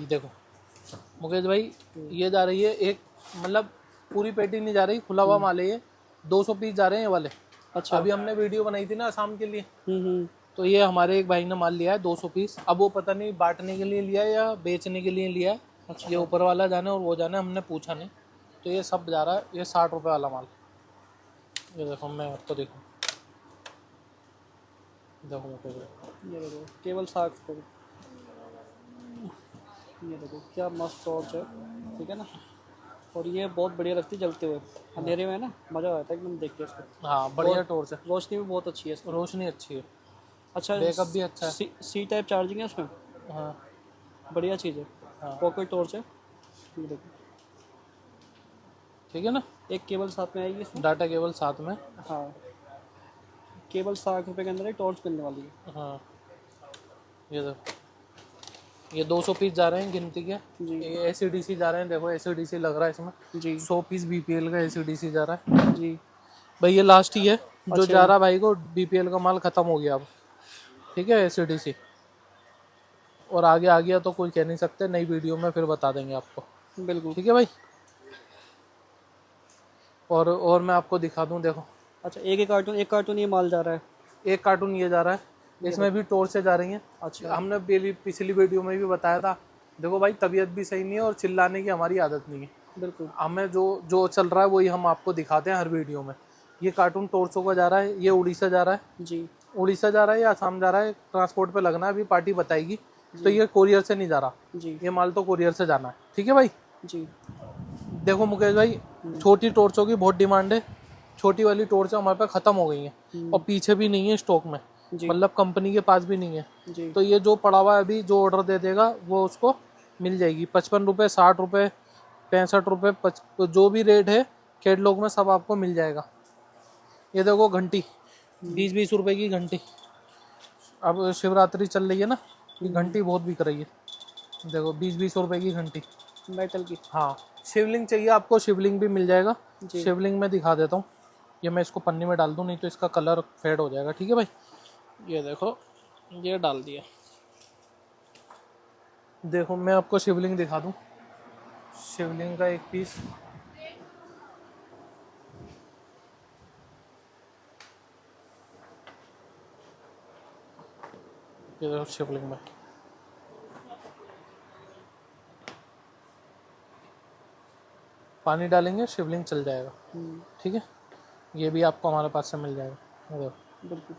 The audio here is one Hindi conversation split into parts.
देखो मुकेश भाई, ये जा रही है एक, मतलब पूरी पेटी नहीं जा रही, खुला हुआ माल है ये। 200 पीस जा रहे हैं ये वाले। अच्छा। अभी हमने वीडियो बनाई थी ना आसाम के लिए, हम्म। तो ये हमारे एक भाई ने माल लिया है 200 पीस। अब वो पता नहीं बांटने के लिए लिया है या बेचने के लिए लिया है। अच्छा। ये ऊपर वाला जाने और वो जाने, हमने पूछा नहीं। तो ये सब जा रहा है, ये 60 रुपये वाला माल। ये देखो, मैं आपको देखो, देखो ये देखो केवल 60 रुपये। ये देखो क्या मस्त टॉर्च है, ठीक है ना। और ये बहुत बढ़िया लगती है जलते हुए, अंधेरे में ना मज़ा आता है एकदम देख के इसको। हाँ, बढ़िया टॉर्च है, रोशनी भी बहुत अच्छी है इसकी। रोशनी अच्छी है, अच्छा, बैकअप भी अच्छा है। सी टाइप चार्जिंग है इसमें। हाँ बढ़िया चीज़ है। हाँ, पॉकेट टॉर्च है। ये देखो, ठीक है ना। एक केबल साथ में आएगी इसमें। डाटा केबल साथ में। हाँ, केबल 60 रुपये के अंदर ही टॉर्च मिलने वाली है। हाँ, ये देखो, ये 200 पीस जा रहे हैं गिनती के। जी ये ACDC जा रहे हैं, देखो ACDC लग रहा है इसमें। जी 100 पीस BPL का ACDC जा रहा है जी। भाई। ये लास्ट ही है जो अच्छा जा रहा भाई को। BPL का माल खत्म हो गया अब, ठीक है ACDC। और आगे आ गया तो कोई कह नहीं सकते, नई वीडियो में फिर बता देंगे आपको, बिल्कुल। ठीक है भाई। और मैं आपको दिखा दूं, देखो अच्छा, एक कार्टून ये माल जा रहा है। एक कार्टून ये जा रहा है, इसमें भी टॉर्च से जा रही हैं। अच्छा। हमने पिछली वीडियो में भी बताया था। देखो भाई, तबीयत भी सही नहीं है और चिल्लाने की हमारी आदत नहीं है। बिल्कुल। हमें जो जो चल रहा है वही हम आपको दिखाते हैं हर वीडियो में। ये कार्टून टॉर्चों का जा रहा है, ये उड़ीसा जा रहा है। जी उड़ीसा जा रहा है या आसाम जा रहा है, ट्रांसपोर्ट पे लगना है, अभी पार्टी बताएगी। तो ये कोरियर से नहीं जा रहा, जी ये माल तो कोरियर से जाना है, ठीक है भाई। जी। देखो मुकेश भाई, छोटी टॉर्चों की बहुत डिमांड है। छोटी वाली टॉर्च हमारे पास खत्म हो गई हैं और पीछे भी नहीं है स्टॉक में, जी मतलब कंपनी के पास भी नहीं है। जी। तो ये जो पड़ा हुआ है अभी, जो ऑर्डर दे देगा वो उसको मिल जाएगी। 55 रुपये, 60 रुपये, 65 रुपये, जो भी रेट है कैटलॉग में सब आपको मिल जाएगा। ये देखो घंटी, 20-20 रुपए की घंटी। अब शिवरात्रि चल रही है ना, ये घंटी बहुत बिक रही है। देखो 20-20 रुपए की घंटी, मेटल की। हाँ। शिवलिंग चाहिए आपको, शिवलिंग भी मिल जाएगा। जी। शिवलिंग में दिखा देता हूँ। ये मैं इसको पन्नी में डाल दूँ, नहीं तो इसका कलर फेड हो जाएगा, ठीक है भाई। ये देखो, ये डाल दिया। देखो मैं आपको शिवलिंग दिखा दूँ, शिवलिंग का एक पीस। ये देखो शिवलिंग में, पानी डालेंगे शिवलिंग चल जाएगा, ठीक है। ये भी आपको हमारे पास से मिल जाएगा। ये देखो बिल्कुल।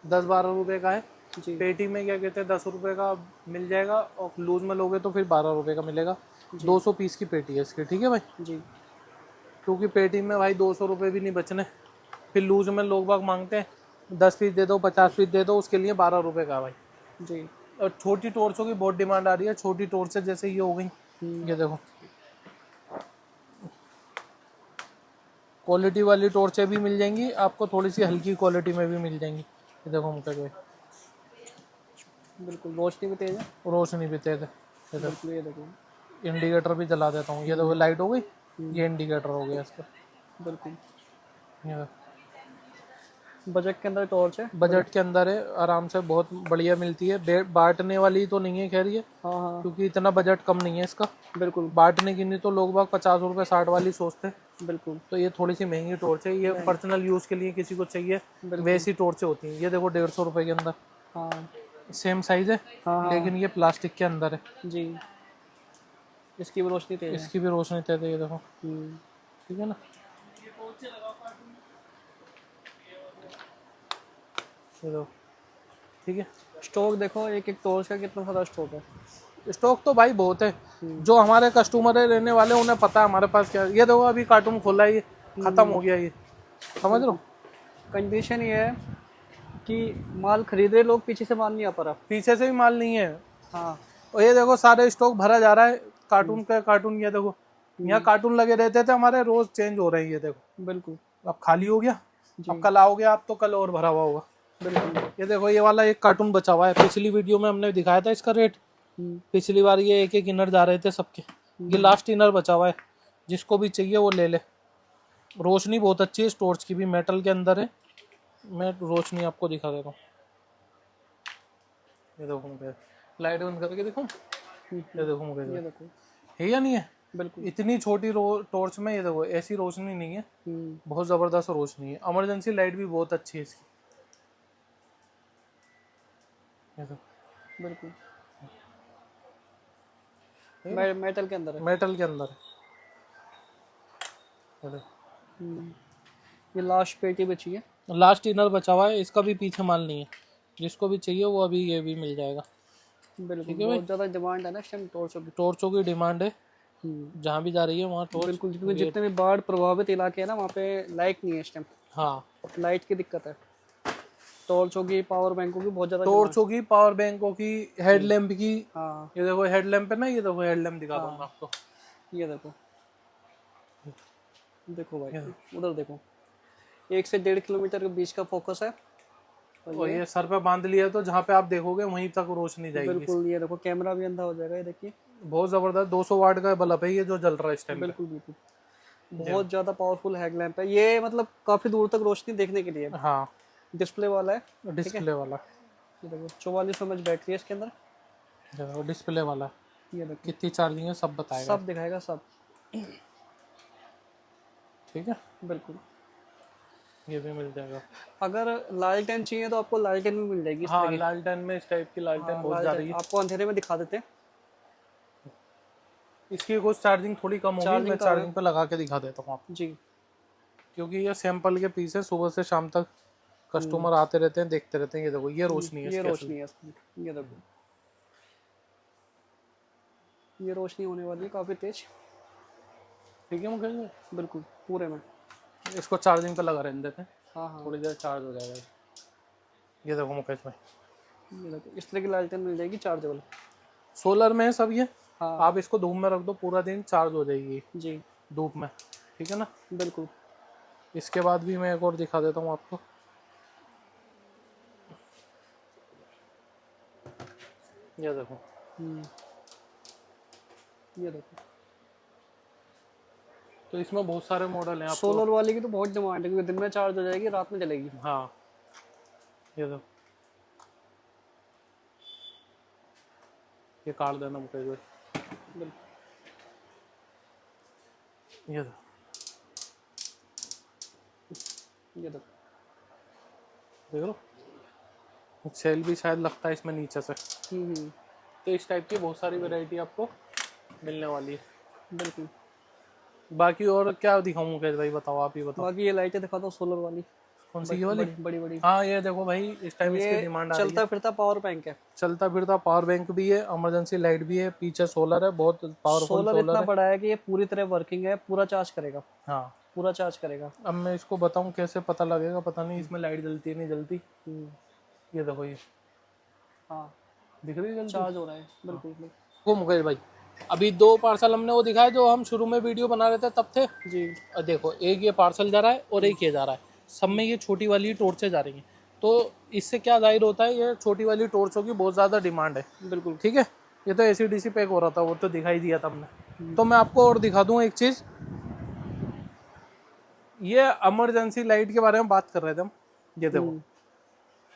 10-12 रुपए का है। जी पेटी में क्या कहते हैं 10 रुपए का मिल जाएगा, और लूज में लोगे तो फिर 12 रुपए का मिलेगा। 200 पीस की पेटी है इसकी, ठीक है भाई। जी। क्योंकि पेटी में भाई 200 रुपये भी नहीं बचने, फिर लूज में लोग बाग मांगते हैं 10 पीस दे दो, 50 पीस दे दो, उसके लिए 12 रुपये का भाई। जी। और छोटी टॉर्चों की बहुत डिमांड आ रही है। छोटी टॉर्चें जैसे ये हो गई, ये देखो क्वालिटी वाली टॉर्चें भी मिल जाएंगी आपको, थोड़ी सी हल्की क्वालिटी में भी मिल जाएंगी। ये देखो मुकेश भाई, बिल्कुल रोशनी भी तेज है। रोशनी भी तेज है। ये देखो, बिल्कुल। ये देखो। इंडिकेटर भी जला देता हूँ। ये देखो लाइट हो गई, ये इंडिकेटर हो गया इसका। बिल्कुल। ये देखो, बजट के अंदर टॉर्च है। बजट के अंदर है, आराम से बहुत बढ़िया मिलती है। बांटने वाली तो नहीं है खैर ये, हाँ हाँ। क्योंकि इतना बजट कम नहीं है इसका। बिल्कुल। बांटने की नहीं तो लोग बाग 50 रुपये 60 वाली सोचते हैं। बिल्कुल। तो ये थोड़ी सी महंगी टॉर्च है, ये पर्सनल यूज़ के लिए किसी को चाहिए वैसी टॉर्चें होती हैं। ये देखो 150 रुपये के अंदर, हाँ सेम साइज है, हाँ। लेकिन ये प्लास्टिक के अंदर है। जी। इसकी भी रोशनी तेज है। इसकी भी रोशनी तेज है, ये देखो, ठीक है ना। ये देखो, ठीक है। स्टॉक देखो, एक एक टॉर्च का कितना सारा स्टॉक है। स्टॉक तो भाई बहुत है, जो हमारे कस्टमर है रहने वाले उन्हें पता है हमारे पास क्या है। ये देखो अभी कार्टून खोला है, ये खत्म हो गया, ये समझ लो। कंडीशन ये है कि माल खरीद रहे लोग, पीछे से माल नहीं आ पा रहा। पीछे से भी माल नहीं है। हाँ। और ये देखो सारे स्टॉक भरा जा रहा है कार्टून का। कार्टून ये देखो, यहाँ कार्टून लगे रहते थे हमारे, रोज चेंज हो रहे हैं। ये देखो बिल्कुल। अब खाली हो गया, अब कल आओगे आप तो कल और भरा हुआ होगा। बिल्कुल। ये देखो ये वाला एक कार्टून बचा हुआ है, पिछली वीडियो में हमने दिखाया था इसका रेट। पिछली बार ये एक एक इनर जा रहे थे सबके, ये लास्ट इनर बचा हुआ है। जिसको भी चाहिए वो ले ले। रोशनी बहुत अच्छी है, टॉर्च की भी मेटल के अंदर है। मैं रोशनी आपको दिखा देता हूँ। ये देखो लाइट बंद करके देखो, ये देखो मुकेश ये भाई, देखो है या नहीं है? बिल्कुल। इतनी छोटी टॉर्च में ये देखो ऐसी रोशनी नहीं है, बहुत जबरदस्त रोशनी है। इमरजेंसी लाइट भी बहुत अच्छी है इसकी, ये देखो बिल्कुल। मेटल के अंदर है। मेटल के अंदर है, ये देखो। ये लास्ट पेटी बची है। लास्ट इनर बचा हुआ है, इसका भी पीछे माल नहीं है, जिसको भी चाहिए वो अभी ये भी मिल जाएगा। बिल्कुल, बहुत ज़्यादा डिमांड है ना इस टाइम टॉर्चों की। टॉर्चों की डिमांड है, जहाँ भी जा रही है वहाँ टॉर्च। बिल्कुल, क्योंकि जितने भी बाढ़ प्रभावित इलाके हैं ना वहाँ पे लाइट नहीं है इस टाइम। हाँ, लाइट की दिक्कत है। टॉर्चों की, पावर बैंकों की बहुत ज़्यादा टॉर्चों की, पावर बैंकों की, हेडलैम्प की। हाँ, ये देखो हेडलैम्प है ना, ये देखो हेडलैम्प दिखा दूंगा आपको। ये देखो, देखो भाई उधर देखो, 1 से 1.5 किलोमीटर के बीच का फोकस है। और ये सर पे बांध लिया तो जहाँ पे आप देखोगे वहीं तक रोशनी जाएगी। बिल्कुल, ये देखो कैमरा भी अंधा हो जाएगा, ये देखिए। बहुत जबरदस्त 200 वाट का बल्ब है ये जो जल रहा है इस टाइम पे। बिल्कुल बिल्कुल, बहुत ज़्यादा पावरफुल हेडलैम्प है ये, मतलब काफ़ी दूर तक रोशनी देखने के लिए। हाँ, डिस्प्ले वाला है, डिस्प्ले वाला, ये देखो 4400 mAh बैटरी है इसके अंदर। देखो डिस्प्ले वाला, ये देखो कितनी चार्जिंग है सब बताएगा, सब दिखाएगा सब। ठीक है। बिल्कुल, ये भी मिल जाएगा। अगर लालटेन चाहिए तो आपको लालटेन भी मिल जाएगी इस हाँ, तरह की। लालटेन में इस टाइप की लालटेन हाँ, बहुत जा रही है। आपको अंधेरे में दिखा देते हैं। इसकी कुछ चार्जिंग थोड़ी कम होगी, मैं चार्जिंग पे लगा के दिखा देता हूँ आपको, जी। क्योंकि ये सैंपल के पीस है, सुबह से शाम तक कस्टमर आते रहते हैं, देखते रहते हैं। ये देखो ये रोशनी है, ये रोशनी है इसकी, ये देखो, ये रोशनी होने वाली है काफ़ी तेज। ठीक है मुकेश भाई, बिल्कुल पूरे में। इसको चार्जिंग पे लगा रहने देते हैं, हाँ हाँ, थोड़ी देर चार्ज हो जाएगा। ये देखो मुकेश भाई, ये देखो इस तरह की लालटेन मिल जाएगी चार्जेबल। सोलर में है सब ये। हाँ, आप इसको धूप में रख दो, पूरा दिन चार्ज हो जाएगी जी धूप में, ठीक है ना। बिल्कुल। इसके बाद भी मैं एक और दिखा देता हूँ आपको, ये देखो। ये देखो, तो इसमें बहुत सारे मॉडल हैं आपको। सोलर वाले की तो बहुत डिमांड है, क्योंकि दिन में चार्ज हो जाएगी, रात में चलेगी। हाँ, ये देखो, ये काट देना मुकेश भाई। बिल्कुल, ये देखो, ये देखो, देख लो, सेल भी शायद लगता है इसमें नीचे से। तो इस टाइप की बहुत सारी वैरायटी आपको मिलने वाली है। बिल्कुल। बाकी और क्या दिखाऊं मुकेश भाई, बताओ, आप ही बताओ। बाकी ये लाइटें दिखा दो सोलर वाली। कौन सी, ये वाली? बड़ी बड़ी। हाँ, ये देखो भाई, इस टाइम इसकी डिमांड आ रही है। चलता फिरता पावर बैंक है। चलता फिरता पावर बैंक भी है, इमरजेंसी लाइट भी है, पीछे सोलर है, बहुत पावरफुल सोलर इतना सोलर है। बड़ा है कि ये पूरी तरह वर्किंग है, पूरा चार्ज करेगा। हाँ, पूरा चार्ज करेगा। अब मैं इसको बताऊं कैसे पता लगेगा, पता नहीं इसमें लाइट जलती है नहीं जलती। ये देखो, ये हाँ, दिख रही है जल्दी चार्ज हो रहा है। बिल्कुल वो मुकेश भाई। अभी 2 पार्सल हमने वो दिखाए जो हम शुरू में वीडियो बना रहे थे तब थे। जी। और देखो, एक ये पार्सल जा रहा है और एक ये जा रहा है, सब में ये छोटी वाली टॉर्चें जा रही हैं। तो इससे क्या जाहिर होता है, ये छोटी वाली टॉर्चों की बहुत ज़्यादा डिमांड है। बिल्कुल, ठीक है। ये तो ACDC पैक हो रहा था, वो तो दिखाई दिया था हमने। तो मैं आपको और दिखा दूँ एक चीज़, ये इमरजेंसी लाइट के बारे में बात कर रहे थे हम। ये देखो,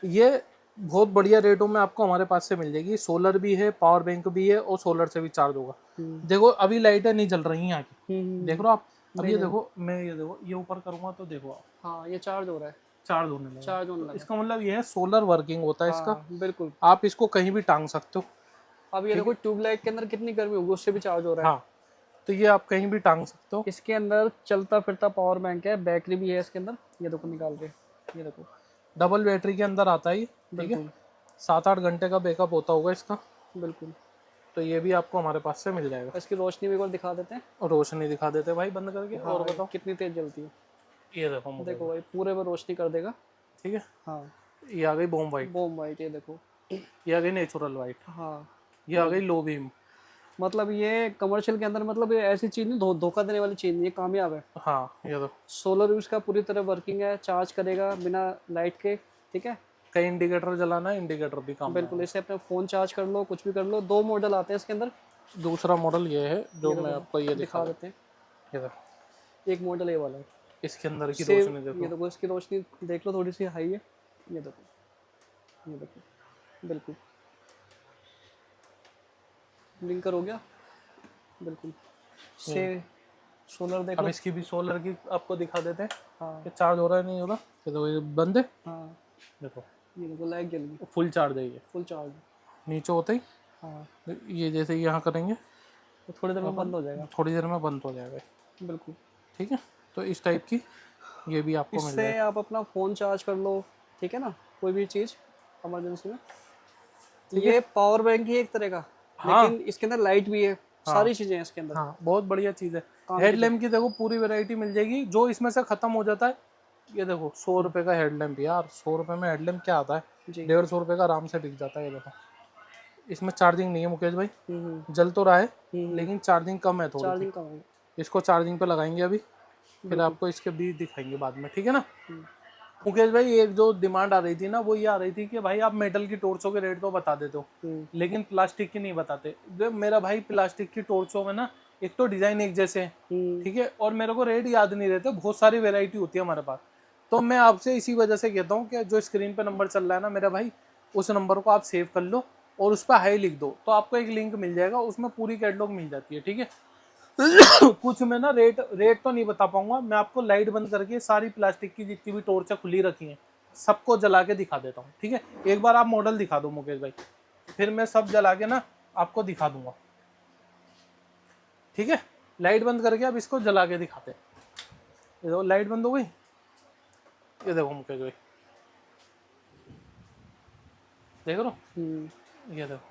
ये बहुत बढ़िया रेटों में आपको हमारे पास से मिल जाएगी। सोलर भी है, पावर बैंक भी है, और सोलर से भी चार्ज होगा। देखो अभी लाइटें नहीं जल रही हैं यहाँ की, देख लो आप। अब ये देखो, मैं ये देखो, ये ऊपर करूंगा तो देखो आप, हाँ ये चार्ज हो रहा है। चार्ज होने लगा। चार्ज होने लगा। इसका मतलब ये है सोलर वर्किंग होता है इसका। बिल्कुल। आप इसको कहीं भी टांग सकते हो। अब ये देखो, ट्यूबलाइट के अंदर कितनी गर्मी होगी, उससे भी चार्ज हो रहा है। हाँ, तो ये आप कहीं भी टांग सकते हो। इसके अंदर चलता फिरता पावर बैंक है, बैटरी भी है इसके अंदर। ये देखो निकाल के, ये देखो डबल बैटरी के अंदर आता है ये, ठीक है। 7-8 घंटे का बैकअप होता होगा इसका। बिल्कुल। तो ये भी आपको हमारे पास से मिल जाएगा। इसकी रोशनी भी एक बार दिखा देते हैं। और रोशनी दिखा देते भाई बंद करके। हाँ, और बताओ कितनी तेज जलती है। ये देखो मुझे, देखो भाई पूरे में रोशनी कर देगा। ठीक है। हाँ, ये आ गई बॉम वाइट, बॉम वाइट, ये देखो। ये आ गई नेचुरल वाइट, हाँ, ये आ गई लो बीम। मतलब ये कमर्शियल के अंदर, मतलब ये ऐसी चीज नहीं, धोखा देने वाली चीज नहीं, ये कामयाब है। हाँ, ये देखो, सोलर भी इसका पूरी तरह वर्किंग है, चार्ज करेगा बिना लाइट के। ठीक है। कहीं इंडिकेटर जलाना है, इंडिकेटर भी काम में बिल्कुल, इससे अपना फोन चार्ज कर लो, कुछ भी कर लो। 2 मॉडल आते हैं इसके अंदर। आएगा। दूसरा मॉडल ये है जो मैं आपको ये दिखा देते हैं। ये देखो, एक मॉडल ये वाला है। इसके अंदर की सेम, रोशनी देखो। ये देखो इसकी रोशनी देख लो, थोड़ी सी हाई है। ये देखो, ये देखो, बिल्कुल। ब्लिंकर हो गया, बिल्कुल। से सोलर देख अब लो। इसकी भी सोलर की आपको दिखा देते हैं हाँ कि चार्ज हो रहा है नहीं हो रहा। ये देखो, ये बंद है, हाँ, देखो ये देखो लाइट जल गई, फुल चार्ज है ये। Full charge. नीचे होते ही हाँ, ये जैसे यहाँ करेंगे तो थोड़ी देर में बंद हो जाएगा। थोड़ी देर में बंद हो जाएगा, बिल्कुल। ठीक है। तो इस टाइप की ये भी आपको मिल इससे जाएगा। आप अपना फ़ोन चार्ज कर लो, ठीक है ना, कोई भी चीज़ इमरजेंसी में। ठीक ये पावर बैंक ही है एक तरह का, हाँ लेकिन इसके अंदर लाइट भी है, सारी चीज़ें हैं इसके अंदर। हाँ, बहुत बढ़िया चीज़ है। काम हेडलैम्प की देखो पूरी वैरायटी मिल जाएगी, जो इसमें से ख़त्म हो जाता है। ये देखो 100 रुपये का हेडलैम्प यार, 100 रुपये में हेडलैम्प क्या आता है, जी। 150 रुपये का आराम से बिक जाता है। ये देखो, इसमें चार्जिंग नहीं है मुकेश भाई, हम्म। जल तो रहा है लेकिन चार्जिंग कम है थोड़ी सी। चार्जिंग कम है। इसको चार्जिंग पे लगाएंगे अभी, फिर आपको इसके बीच दिखाएंगे बाद में, ठीक है ना। हम्म। मुकेश भाई एक जो डिमांड आ रही थी ना, वो ये आ रही थी कि भाई आप मेटल की टॉर्चों के रेट तो बता देते हो, लेकिन प्लास्टिक की नहीं बताते। मेरा भाई प्लास्टिक की टॉर्चों में ना, एक तो डिजाइन एक जैसे हैं, ठीक है, और मेरे को रेट याद नहीं रहते, बहुत सारी वेराइटी होती है हमारे पास। तो मैं आपसे इसी वजह से कहता हूँ कि जो स्क्रीन पे नंबर चल रहा है ना मेरा भाई, उस नंबर को आप सेव कर लो और उस पर हाई लिख दो, तो आपको एक लिंक मिल जाएगा, उसमें पूरी कैटलॉग मिल जाती है, ठीक है। कुछ में ना रेट तो नहीं बता पाऊंगा, मैं आपको लाइट बंद करके सारी प्लास्टिक की जितनी भी टॉर्चें खुली रखी हैं सबको जला के दिखा देता हूँ, ठीक है। एक बार आप मॉडल दिखा दो मुकेश भाई, फिर मैं सब जला के ना आपको दिखा दूंगा, ठीक है। लाइट बंद करके अब इसको जला के दिखाते हैं। ये देखो लाइट बंद हो गई, ये देखो मुकेश भाई, देख रहे हो, ये देखो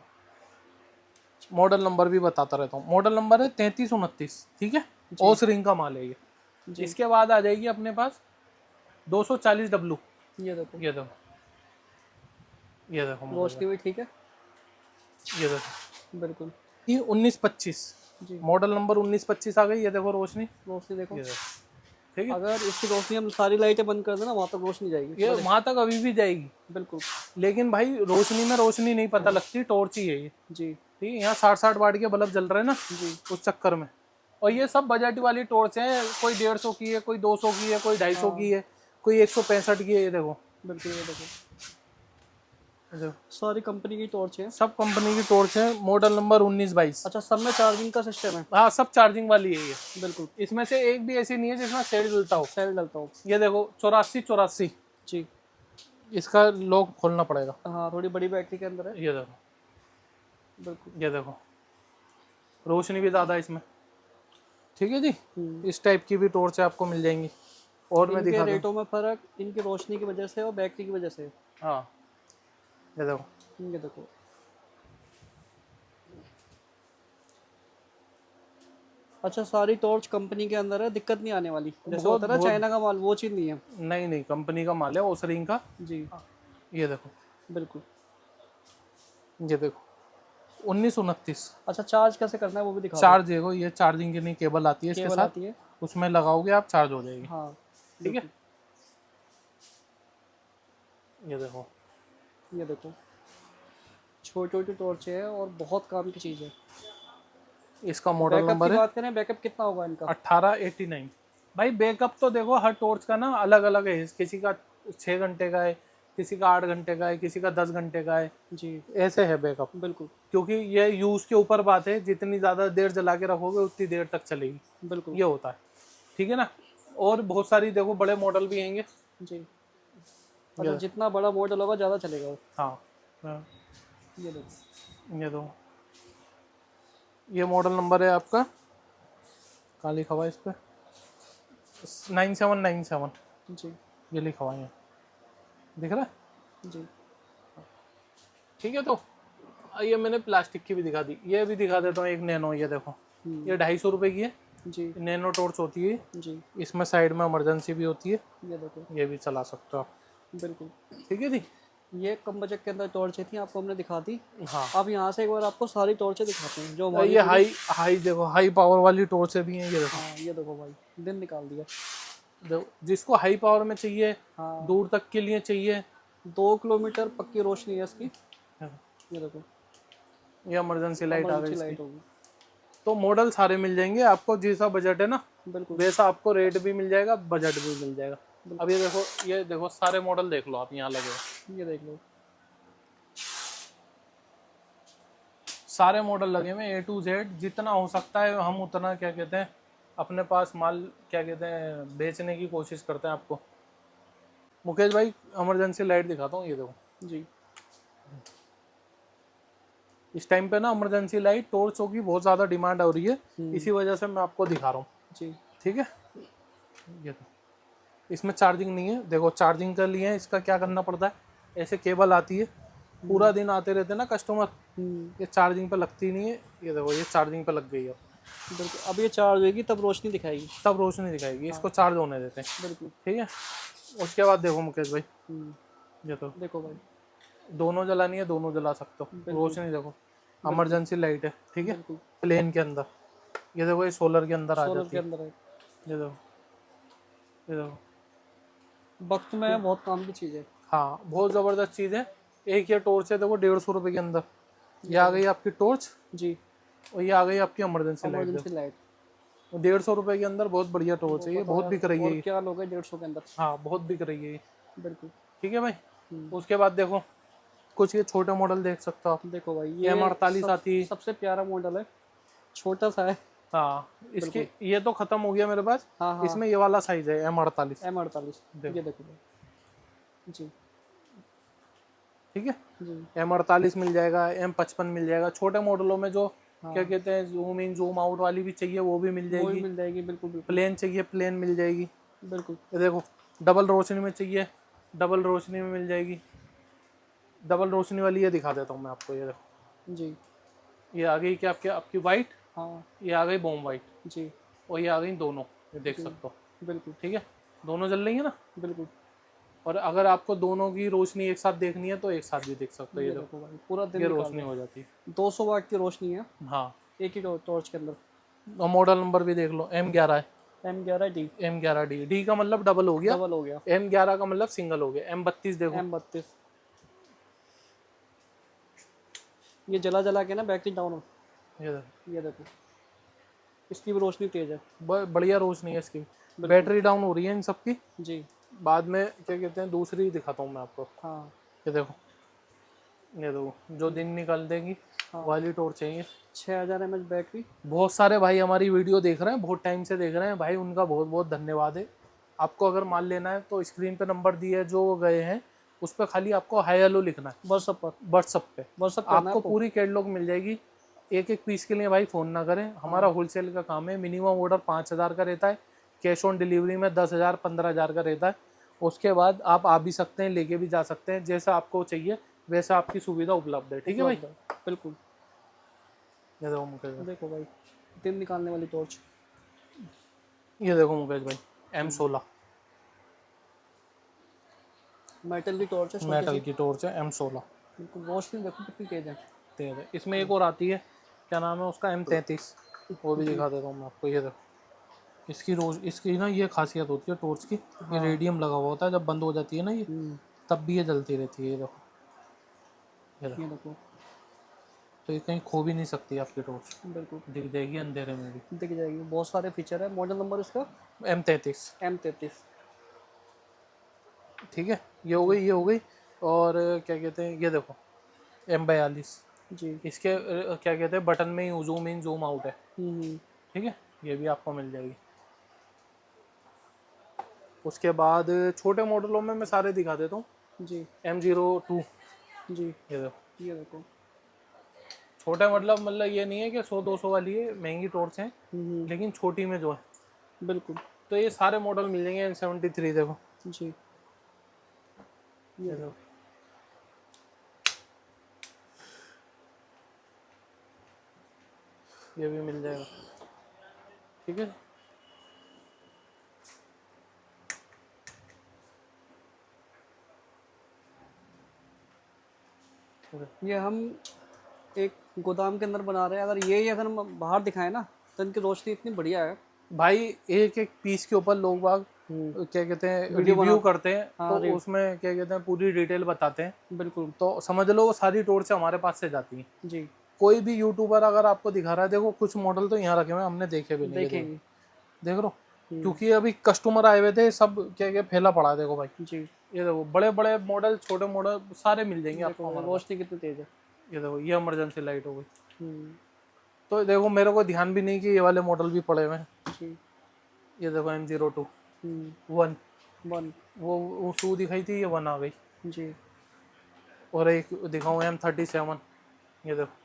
मॉडल नंबर भी बताता रहता हूँ। मॉडल नंबर है 3329, ठीक है, ओस रिंग का माल है ये। इसके बाद आ जाएगी अपने पास 240W। ये देखो, ये देखो, ये देखो रोशनी भी ठीक है, ये देखो, बिल्कुल। ये 1925 जी। मॉडल नंबर 1925 आ गई। ये देखो रोशनी, रोशनी देखो, ये देखो, ठीक है। अगर इसकी रोशनी हम सारी लाइटें बंद कर दें ना, वहाँ तक रोशनी जाएगी। ये वहां तक अभी भी जाएगी, बिल्कुल। लेकिन भाई रोशनी में रोशनी नहीं पता लगती, टॉर्च ही है ये, जी। ठीक है। यहाँ 60-60 वाट के बल्ब जल रहे हैं ना जी। उस चक्कर में। और ये सब बजट वाली टॉर्च है, कोई 150 की है, कोई 200 की है, कोई 250 की है, कोई 165 की है। ये देखो, बिल्कुल, ये देखो, ये देखो, सारी कंपनी की टॉर्च है। सब कंपनी की टॉर्च है, मॉडल नंबर 1922। अच्छा, सब में चार्जिंग का सिस्टम है। हाँ, सब चार्जिंग वाली है ये, बिल्कुल। इसमें से एक भी ऐसी नहीं है जिसमें सेल डलता हो। सेल डलता हो। ये देखो 8484, जी। इसका लॉक खोलना पड़ेगा। हाँ, थोड़ी बड़ी बैटरी के अंदर है। ये देखो, बिल्कुल। ये देखो, रोशनी भी ज़्यादा है इसमें, ठीक है जी। इस टाइप की भी टॉर्च आपको मिल जाएंगी। और मैं इनके दिखा दूं, रेटों में फर्क इनकी रोशनी की वजह से और बैटरी की वजह से है। हाँ ये देखो, ये देखो, अच्छा, सारी टॉर्च कंपनी के अंदर है, दिक्कत नहीं आने वाली। जैसे होता है ना चाइना का माल, वो चीज़ नहीं है। नहीं नहीं, कंपनी का माल है, ओसरिंग का। जी। ये देखो, बिल्कुल। ये देखो 1929। अच्छा, चार्ज कैसे करना है वो भी दिखा दो। चार्ज देखो, ये चार्जिंग की नहीं केबल आती है इसके केबल साथ, आती है। उसमें लगाओगे आप, चार्ज हो जाएगी। हाँ, ठीक है। ये देखो, ये देखो, छोटी छोटी टॉर्च है और बहुत काम की चीज़ है। इसका मॉडल बैकअप नंबर की है बात करें, बैकअप कितना होगा इनका? 1889। भाई बैकअप तो देखो हर टॉर्च का ना अलग अलग है, किसी का 6 घंटे का है, किसी का 8 घंटे का है, किसी का 10 घंटे का है, जी। ऐसे है बैकअप। बिल्कुल। क्योंकि ये यूज़ के ऊपर बात है, जितनी ज़्यादा देर जला के रखोगे उतनी देर तक चलेगी, बिल्कुल। ये होता है, ठीक है ना। और बहुत सारी देखो बड़े मॉडल भी हैंगे। जी। अच्छा, जितना बड़ा मॉडल होगा ज़्यादा चलेगा वो। हाँ, ये देखो, ये दो, ये मॉडल नंबर है आपका, कहाँ लिखा हुआ है इस पर, 9797। जी। ये लिखा हुआ है, दिख रहा है, जी। ठीक है। तो ये मैंने प्लास्टिक की भी दिखा दी, ये भी दिखा देता हूँ एक नैनो। ये देखो, ये 250 रुपये की है। जी। नैनो टॉर्च होती है जी। इसमें, साइड में इमरजेंसी भी होती है, ये देखो, ये भी चला सकते हो आप, बिल्कुल। ठीक है जी। ये कम बजट के अंदर टॉर्चें थी, आपको हमने दिखा दी। हाँ, अब यहाँ से एक बार आपको सारी टॉर्चें दिखाते हैं जो तो हमारी ये हाई देखो, हाई पावर वाली टॉर्चें भी हैं। ये देखो, हाँ, ये देखो भाई, दिन निकाल दिया। जिसको हाई पावर में चाहिए, हाँ, दूर तक के लिए चाहिए, 2 किलोमीटर पक्की रोशनी है इसकी। ये देखो, ये इमरजेंसी लाइट आ गई इमरजेंसी इसकी। लाइट होगी। तो मॉडल सारे मिल जाएंगे आपको, जैसा बजट है ना बिल्कुल। वैसा आपको रेट भी मिल जाएगा, बजट भी मिल जाएगा। अब ये देखो सारे मॉडल देख लो आप, यहाँ लगे हुए ये देख लो, सारे मॉडल लगे हुए A to Z, जितना हो सकता है हम उतना क्या कहते हैं अपने पास माल क्या कहते हैं बेचने की कोशिश करते हैं आपको। मुकेश भाई इमरजेंसी लाइट दिखाता हूँ, ये देखो जी। इस टाइम पे ना इमरजेंसी लाइट टॉर्चों की बहुत ज़्यादा डिमांड हो रही है, इसी वजह से मैं आपको दिखा रहा हूँ। जी ठीक है, ये तो इसमें चार्जिंग नहीं है, देखो चार्जिंग के लिए इसका क्या करना पड़ता है, ऐसे केबल आती है, पूरा दिन आते रहते हैं ना कस्टमर, ये चार्जिंग पे लगती नहीं है। ये देखो ये चार्जिंग पे लग गई है, बिल्कुल। अब ये चार्ज होगी तब रोशनी दिखाएगी। तब रोशनी दिखाएगी, इसको चार्ज होने देते हैं। बिल्कुल। ठीक है, उसके बाद देखो मुकेश भाई, ये तो देखो भाई, दोनों जलानी है, दोनों जला सकते हो, रोशनी देखो इमरजेंसी लाइट है। ठीक है, बिल्कुल। प्लेन के अंदर, ये देखो ये सोलर के अंदर आ सोलर जाती के है, अंदर है। ये देखो, ये देखो। वक्त में बहुत काम की चीज़ है। हाँ बहुत ज़बरदस्त चीज़ है। एक ये टॉर्च है देखो 150 रुपये के अंदर, ये आ गई आपकी टॉर्च, जी। और ये आ गई आपकी इमरजेंसी लाइट। इमरजेंसी लाइट 150 रुपये के अंदर बहुत बढ़िया टॉर्च है, ये बहुत बिक रही है और ये। क्या लोग है 150 के अंदर। हाँ बहुत बिक रही है ये। बिल्कुल। ठीक है भाई, उसके बाद देखो कुछ ये छोटे मॉडल देख सकते हो आप, देखो भाई, ये M48 आती है। सबसे प्यारा मॉडल है, छोटा सा है। हाँ इसके ये तो खत्म हो गया मेरे पास। हाँ हाँ। इसमें ये वाला साइज है M48। M48, ये देखो भाई। जी ठीक है, जी। M48 मिल जाएगा, M55 मिल जाएगा। छोटे मॉडलों में जो क्या कहते हैं जूम इन जूम आउट वाली भी चाहिए वो भी मिल वो जाएगी। भी मिल जाएगी, बिल्कुल बिल्कुल। प्लेन चाहिए प्लेन मिल जाएगी। बिल्कुल। ये देखो डबल रोशनी में चाहिए, डबल रोशनी में मिल जाएगी। डबल रोशनी वाली ये दिखा देता हूँ मैं आपको, ये देखो जी। ये आ गई क्या आपकी आपकी वाइट, हाँ ये आ गई बॉम वाइट, जी। और ये आ गई दोनों, ये देख सकते हो। बिल्कुल। ठीक है, दोनों जल रही है ना। बिल्कुल। और अगर आपको दोनों की रोशनी एक साथ देखनी है तो एक साथ भी देख सकते हो। ये देखो देखो भाई, पूरा दिन ये निकाल रोशनी हो जाती है। 200 वाट की रोशनी है हाँ, एक ही टॉर्च के अंदर। और मॉडल नंबर भी देख लो M11 है। M11D M11D, डी का मतलब डबल हो गया, डबल हो गया। M11 का मतलब सिंगल हो गया। M32 देखो, M32 ये जला जला के ना बैटरी डाउन हो। ये देखो ये देखो, इसकी भी रोशनी तेज है। बढ़िया रोशनी है इसकी, बैटरी डाउन हो रही है इन सब की। जी। बाद में क्या कहते हैं दूसरी दिखाता हूँ मैं आपको। हाँ ये देखो, ये देखो जो दिन निकाल देगी वाली टॉर्च चाहिए। 6000 mAh बैटरी। बहुत सारे भाई हमारी वीडियो देख रहे हैं, बहुत टाइम से देख रहे हैं भाई, उनका बहुत बहुत धन्यवाद है। आपको अगर माल लेना है तो स्क्रीन पे नंबर दिए जो गए हैं उस पर खाली आपको हाई हेलो लिखना है व्हाट्सएप पर। व्हाट्सअप पे, व्हाट्सएप आपको पूरी कैटलॉग मिल जाएगी। एक एक पीस के लिए भाई फ़ोन ना करें, हमारा होलसेल का काम है। मिनिमम ऑर्डर 5000 का रहता है, कैश ऑन डिलीवरी में 10,000 15,000 का रहता है। उसके बाद आप आ भी सकते हैं, लेके भी जा सकते हैं, जैसा आपको चाहिए वैसा आपकी सुविधा उपलब्ध है। ठीक है भाई, बिल्कुल। ये देखो मुकेश भाई, देखो भाई, दिन निकालने वाली टॉर्च। ये देखो मुकेश भाई M16 मेटल की टॉर्च है, मेटल की टॉर्च है M16 बिल्कुल। रोशनी देखो कितनी तेज है। तेज है। इसमें एक और आती है, क्या नाम है उसका, M33, वो भी दिखा देता हूँ मैं आपको। ये देखो इसकी ना ये खासियत होती है टॉर्च की, ये रेडियम लगा हुआ होता है, जब बंद हो जाती है ना ये तब भी ये जलती रहती है। ये देखो, ये देखो, तो ये कहीं खो भी नहीं सकती आपकी टॉर्च, बिल्कुल दिख जाएगी अंधेरे में भी। दिख जाएगी। बहुत सारे फीचर है। मॉडल नंबर इसका M33। M33। ठीक है, ये हो गई, ये हो गई। और क्या कहते हैं ये देखो M42, जी। इसके क्या कहते हैं बटन में ही जूम इन जूम आउट है। हम्म। ठीक है, ये भी आपको मिल जाएगी। उसके बाद छोटे मॉडलों में मैं सारे दिखा देता हूँ। जी। M02, जी। ये देखो ये देखो। छोटा मतलब ये नहीं है कि 100-200 वाली है, महंगी टॉर्च है, लेकिन छोटी में जो है बिल्कुल। तो ये सारे मॉडल मिल जाएंगे। M73 देखो, जी। ये देखो, ये भी मिल जाएगा। ठीक है, ये हम एक गोदाम के अंदर बना रहे हैं। अगर ये अगर हम बाहर दिखाएं ना तो इनकी रोशनी इतनी बढ़िया है भाई एक एक पीस के ऊपर लोग बाग क्या कहते हैं रिव्यू करते हैं, तो उसमें क्या कहते हैं पूरी डिटेल बताते हैं। बिल्कुल। तो समझ लो वो सारी टॉर्च हमारे पास से जाती हैं। जी। कोई भी यूट्यूबर अगर आपको दिखा रहा है, देखो कुछ मॉडल तो यहाँ रखे हुए हैं हमने देखे भी नहीं, देखेंगे। देख लो, क्योंकि अभी कस्टमर आए हुए थे, सब क्या क्या फैला पड़ा है। देखो भाई, जी। ये देखो बड़े बड़े मॉडल छोटे मॉडल सारे मिल जाएंगे आपको हमारे पास। रोशनी कितनी तेज है। ये देखो ये इमरजेंसी लाइट हो गई, तो देखो मेरे को ध्यान भी नहीं कि ये वाले मॉडल भी पड़े हुए हैं। जी। ये देखो M02 1, 1। वो 2 दिखाई थी, ये 1 आ गई। जी। और एक दिखाऊँ M37, ये देखो।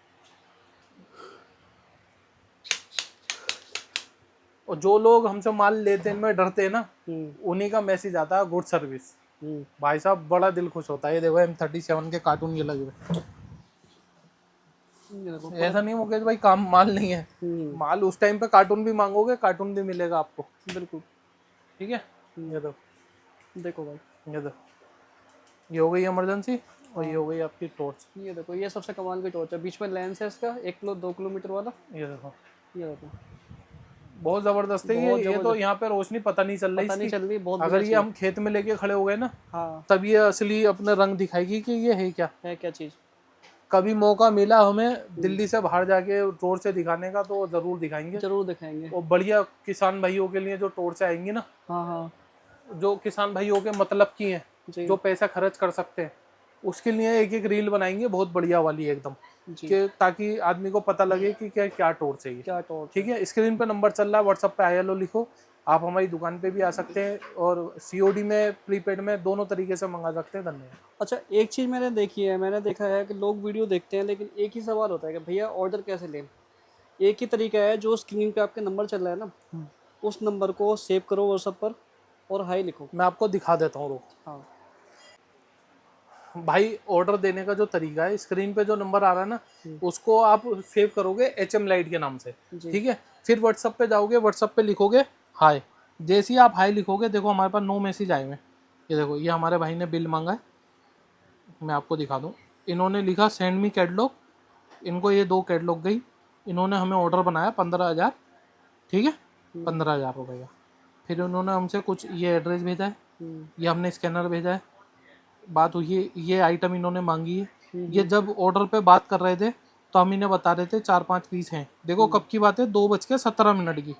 और जो लोग हमसे माल लेते में डरते हैं ना, उन्हीं का मैसेज आता है गुड सर्विस। भाई साहब बड़ा दिल खुश होता है। ये देखो M37 के कार्टून ये लगे हुए। ऐसा नहीं मुकेश भाई काम माल नहीं है, माल उस टाइम पे कार्टून भी मांगोगे कार्टून भी मिलेगा आपको। बिल्कुल। ठीक है। ये देखो भाई, ये देखो, ये हो गई इमरजेंसी और ये हो गई आपकी टॉर्च। ये देखो, ये सबसे कमाल की टॉर्च है, बीच में लेंस है इसका 2 किलोमीटर वाला। ये देखो, ये देखो, बहुत जबरदस्त है ये तो यहाँ पे रोशनी पता नहीं चल रही, पता नहीं चल रही, बहुत अगर ये हम खेत में लेके खड़े हो गए ना, हाँ, तब ये असली अपने रंग दिखाएगी कि ये है क्या चीज। कभी मौका मिला हमें दिल्ली से बाहर जाके टॉर्च से दिखाने का तो जरूर दिखाएंगे। जरूर दिखाएंगे। और बढ़िया किसान भाइयों के लिए जो टॉर्च आएंगी ना, हाँ हाँ, जो किसान भाइयों के मतलब की हैं, जो पैसा खर्च कर सकते हैं, उसके लिए एक एक रील बनाएंगे बहुत बढ़िया वाली एकदम, कि ताकि आदमी को पता लगे कि क्या टॉर्च है ये। क्या टॉर्च। ठीक है, स्क्रीन पे नंबर चल रहा है, व्हाट्सएप पे ILO लिखो, आप हमारी दुकान पे भी आ सकते हैं और COD में प्रीपेड में दोनों तरीके से मंगा सकते हैं। धन्यवाद। अच्छा, एक चीज़ मैंने देखी है, मैंने देखा है कि लोग वीडियो देखते हैं लेकिन एक ही सवाल होता है कि भैया ऑर्डर कैसे लें। एक ही तरीका है, जो स्क्रीन पे आपके नंबर चल रहा है ना, उस नंबर को सेव करो व्हाट्सएप पर और हाई लिखो। मैं आपको दिखा देता हूँ, हाँ भाई ऑर्डर देने का जो तरीका है, स्क्रीन पे जो नंबर आ रहा है ना, उसको आप सेव करोगे HM लाइट के नाम से। ठीक है, फिर व्हाट्सएप पे जाओगे, व्हाट्सएप पे लिखोगे हाय। जैसे ही आप हाय लिखोगे, देखो हमारे पास 9 मैसेज आए हुए। ये देखो, ये हमारे भाई ने बिल मांगा है, मैं आपको दिखा दूँ। इन्होंने लिखा सेंड मी कैटलॉग, इनको ये 2 कैटलॉग गई। इन्होंने हमें ऑर्डर बनाया 15,000, ठीक है, 15,000 रुपये का। फिर उन्होंने हमसे कुछ ये एड्रेस भेजा है, ये हमने स्कैनर भेजा है, बात हुई है, ये आइटम इन्होंने मांगी है। ये जब ऑर्डर पे बात कर रहे थे तो हम इन्हें बता रहे थे 4-5 पीस हैं। देखो कब की बात है, 2:17 की।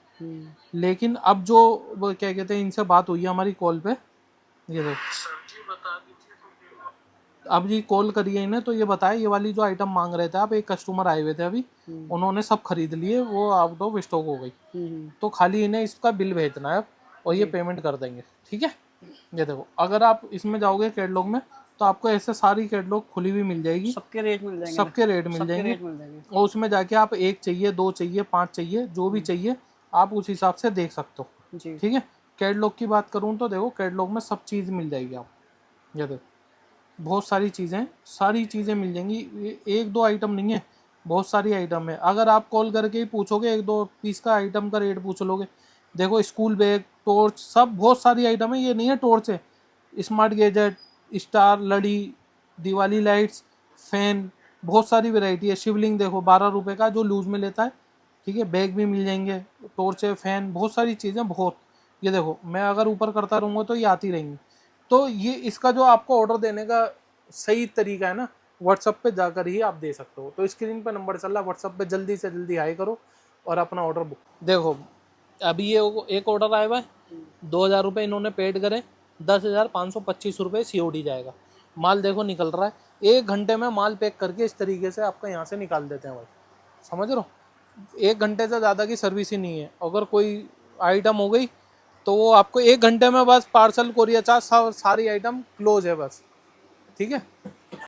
लेकिन अब जो वो क्या कहते हैं, इनसे बात हुई है हमारी कॉल पे, ये देखो, अब जी कॉल करिए इन्हें तो ये बताए ये वाली जो आइटम मांग रहे थे आप, एक कस्टमर आए हुए थे अभी, उन्होंने सब खरीद लिए, वो आउट ऑफ स्टॉक हो गई। तो खाली इन्हें इसका बिल भेजना है और ये पेमेंट कर देंगे। ठीक है, ये देखो, अगर आप इसमें जाओगे कैटलॉग में तो आपको ऐसे सारी कैटलॉग खुली हुई मिल जाएगी, सबके रेट मिल जाएंगे, सबके रेट मिल जाएंगे। और उसमें जाके आप 1 चाहिए, 2 चाहिए, 5 चाहिए, जो भी चाहिए आप उस हिसाब से देख सकते हो। ठीक है, कैटलॉग की बात करूँ तो देखो, कैटलॉग में सब चीज़ मिल जाएगी आप। ये देखो, बहुत सारी चीज़ें मिल जाएंगी, 1-2 आइटम नहीं है, बहुत सारी आइटम है। अगर आप कॉल करके ही पूछोगे, 1-2 पीस का आइटम का रेट पूछ लोगे, देखो स्कूल बैग, टॉर्च, सब बहुत सारी आइटम है। ये नहीं है टॉर्च है, स्मार्ट गैजेट, स्टार, लड़ी, दिवाली लाइट्स, फैन, बहुत सारी वैरायटी है। शिवलिंग देखो 12 रुपये का जो लूज में लेता है। ठीक है, बैग भी मिल जाएंगे, टॉर्च है, फैन, बहुत सारी चीज़ें बहुत। ये देखो, मैं अगर ऊपर करता रहूँगा तो ये आती रहेंगी। तो ये इसका जो आपको ऑर्डर देने का सही तरीका है ना, व्हाट्सएप पे जाकर ही आप दे सकते हो। तो स्क्रीन पे नंबर चल रहा है, व्हाट्सएप पे जल्दी से जल्दी हाई करो और अपना ऑर्डर बुक। देखो अभी ये एक ऑर्डर आया हुआ है, 2,000 रुपये इन्होंने पेड करे, 10,525 रुपये COD जाएगा। माल देखो निकल रहा है, 1 घंटे में माल पैक करके इस तरीके से आपका यहाँ से निकाल देते हैं भाई, समझ रहे हो। 1 घंटे से ज़्यादा की सर्विस ही नहीं है। अगर कोई आइटम हो गई तो वो आपको 1 घंटे में बस पार्सल कोरियर चार्ज सारी आइटम क्लोज है बस। ठीक है।